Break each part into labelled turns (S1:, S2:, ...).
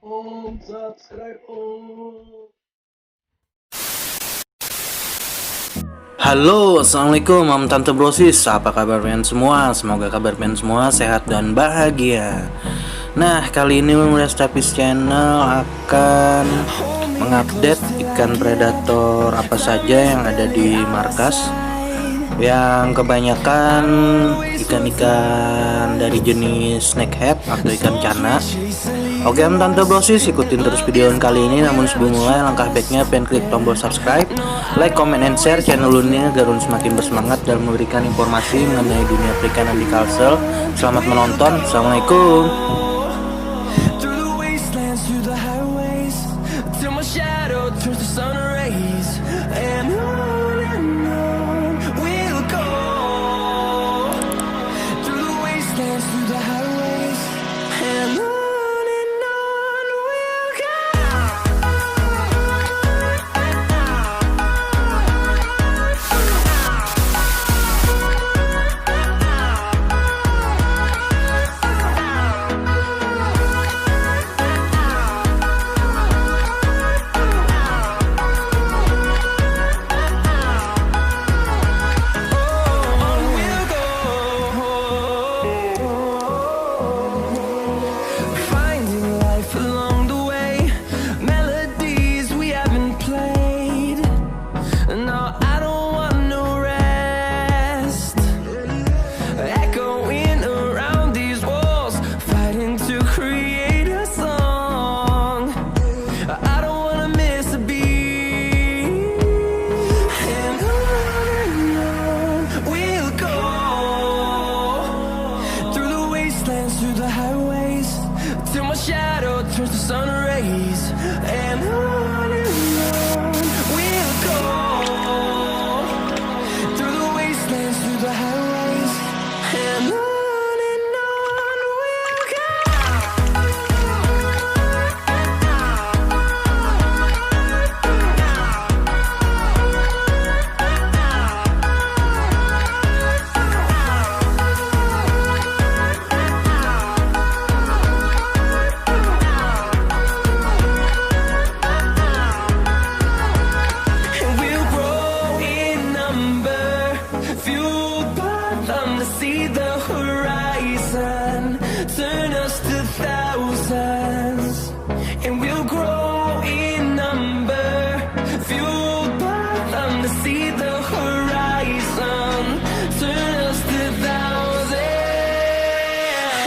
S1: Subscribe Om.
S2: Halo, assalamualaikum, Om Tante Brosis. Apa kabar kalian semua? Semoga kabar kalian semua sehat dan bahagia. Nah, kali ini Mulia Stapis Channel akan mengupdate ikan predator apa saja yang ada di markas. Yang kebanyakan ikan-ikan dari jenis snakehead atau ikan cana. Oke Om Tante Brosis, ikutin terus video kali ini. Namun sebelum mulai, langkah baiknya pengen klik tombol subscribe, like, comment, and share channel ini agar semakin bersemangat dalam memberikan informasi mengenai dunia perikanan di Kalsel. Selamat menonton. Assalamualaikum.
S3: Shadow turns to sun rays, and on we'll go through the wastelands, through the highways, and on we'll go. See the horizon turn us to thousands, and we'll grow in number, fueled by them to see the horizon turn us to thousands,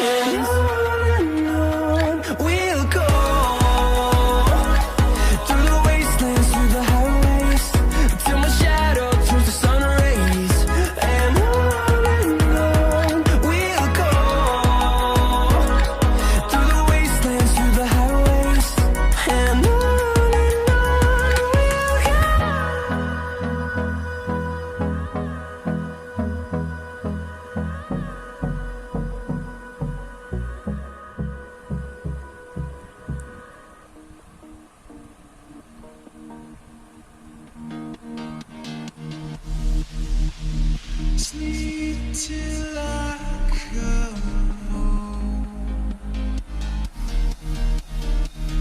S3: and on we'll go through the wastelands, through the highways, till my shadow turns to sun rays, and
S4: sleep till I come home.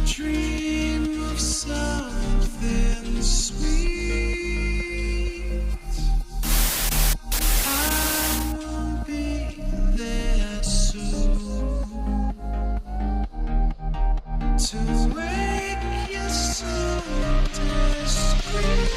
S4: Dream of something sweet. I won't be there soon to wake you so discreet.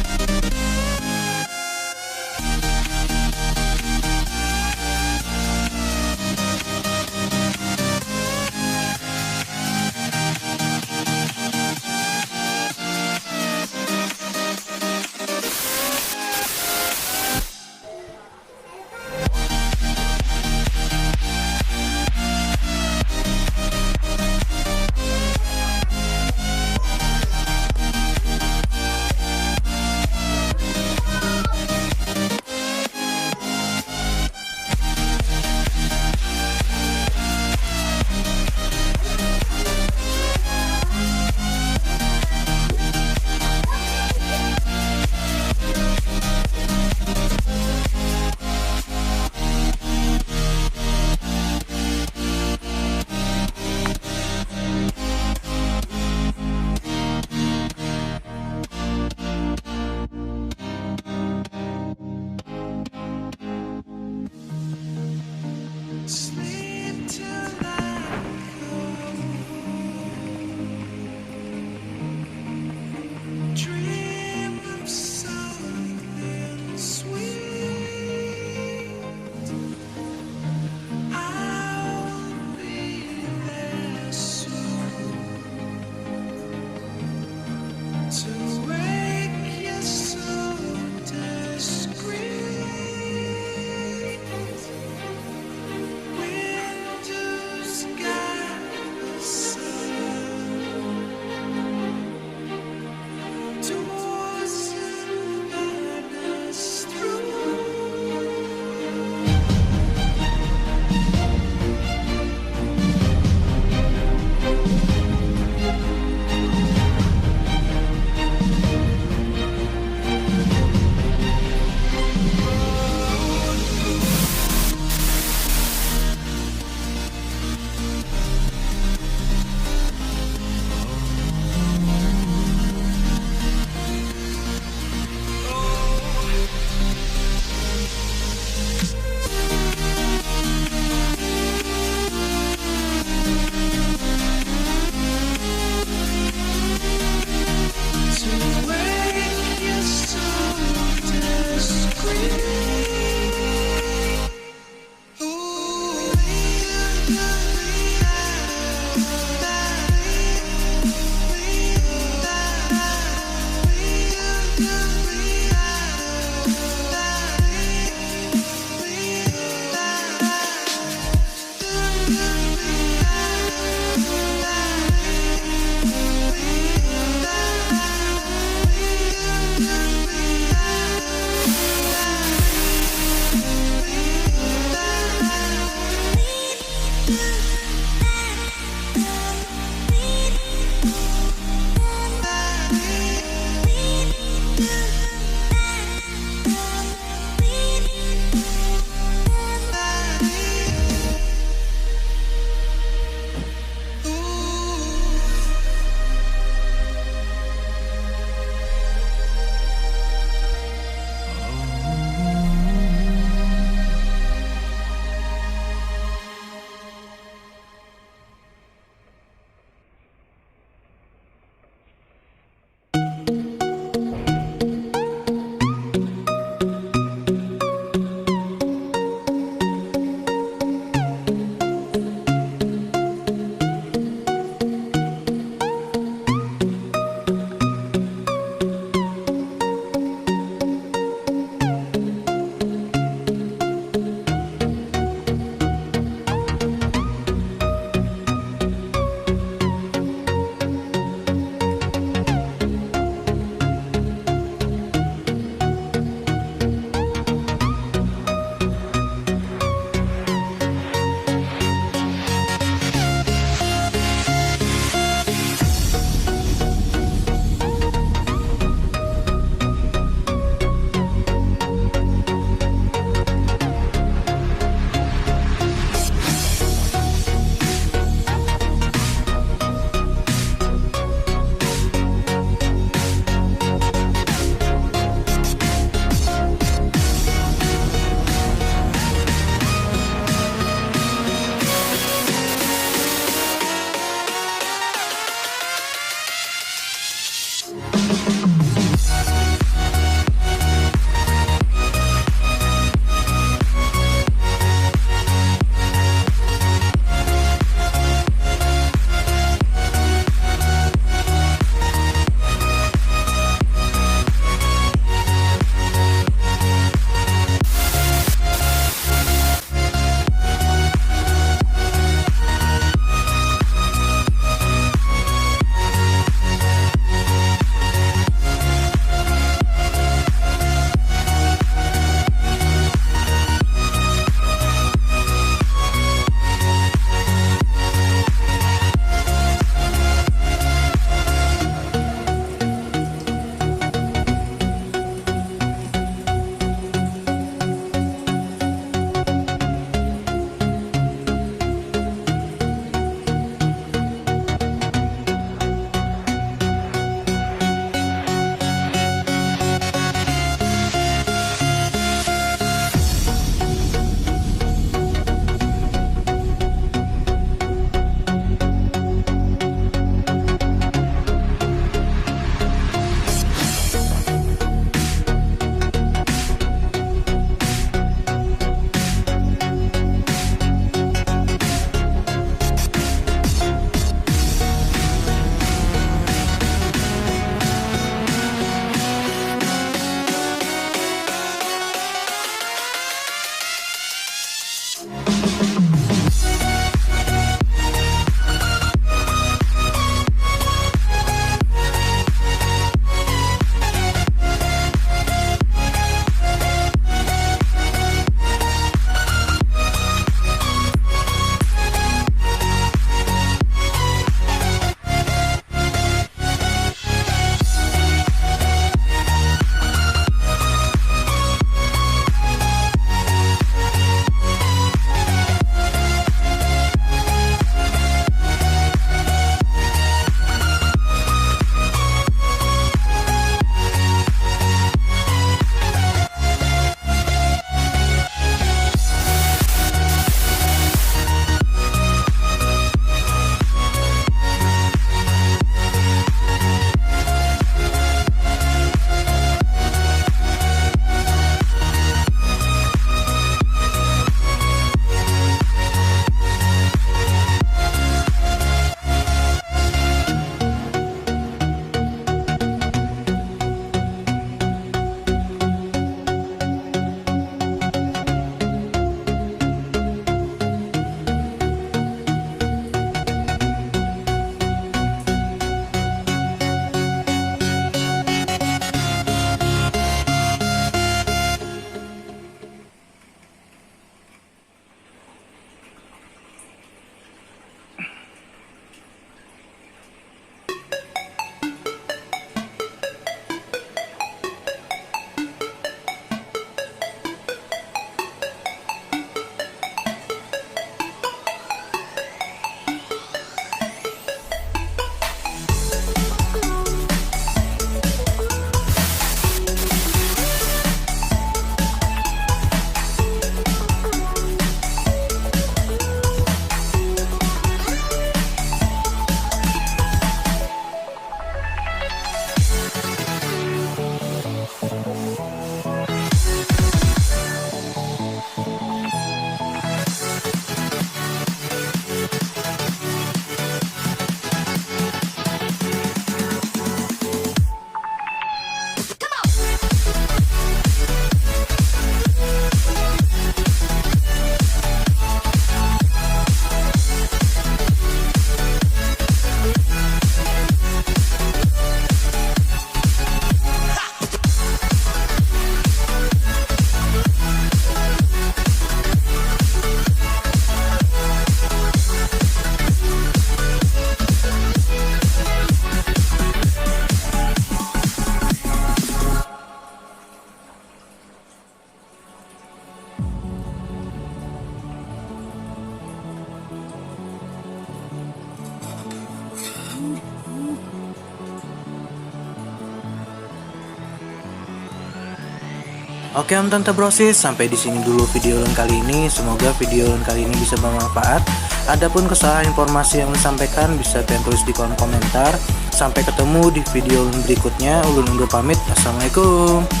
S2: Oke Om Tante Brosis, sampai di sini dulu video Lun kali ini. Semoga video Lun kali ini bisa bermanfaat. Adapun kesalahan informasi yang disampaikan bisa kalian tulis di kolom komentar. Sampai ketemu di video Lun berikutnya. Ulun undur pamit. Assalamualaikum.